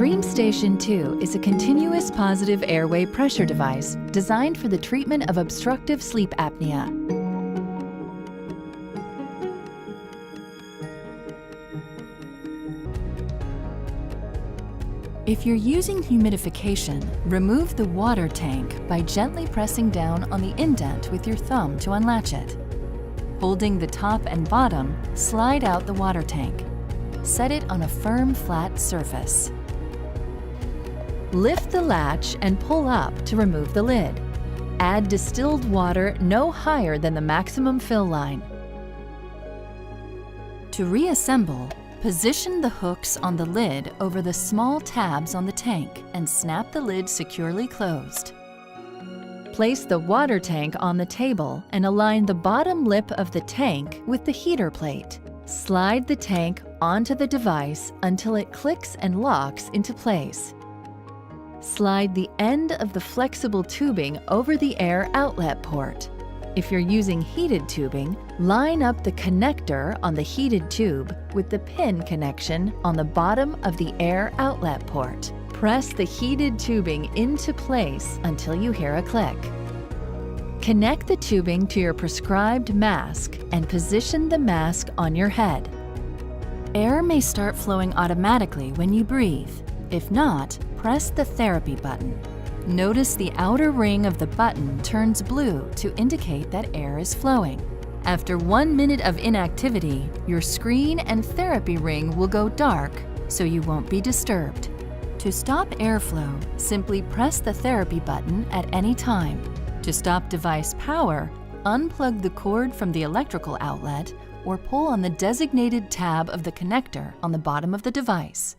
DreamStation 2 is a continuous positive airway pressure device designed for the treatment of obstructive sleep apnea. If you're using humidification, remove the water tank by gently pressing down on the indent with your thumb to unlatch it. Holding the top and bottom, slide out the water tank. Set it on a firm, flat surface. Lift the latch and pull up to remove the lid. Add distilled water no higher than the maximum fill line. To reassemble, position the hooks on the lid over the small tabs on the tank and snap the lid securely closed. Place the water tank on the table and align the bottom lip of the tank with the heater plate. Slide the tank onto the device until it clicks and locks into place. Slide the end of the flexible tubing over the air outlet port. If you're using heated tubing, line up the connector on the heated tube with the pin connection on the bottom of the air outlet port. Press the heated tubing into place until you hear a click. Connect the tubing to your prescribed mask and position the mask on your head. Air may start flowing automatically when you breathe. If not, press the therapy button. Notice the outer ring of the button turns blue to indicate that air is flowing. After 1 minute of inactivity, your screen and therapy ring will go dark, so you won't be disturbed. To stop airflow, simply press the therapy button at any time. To stop device power, unplug the cord from the electrical outlet or pull on the designated tab of the connector on the bottom of the device.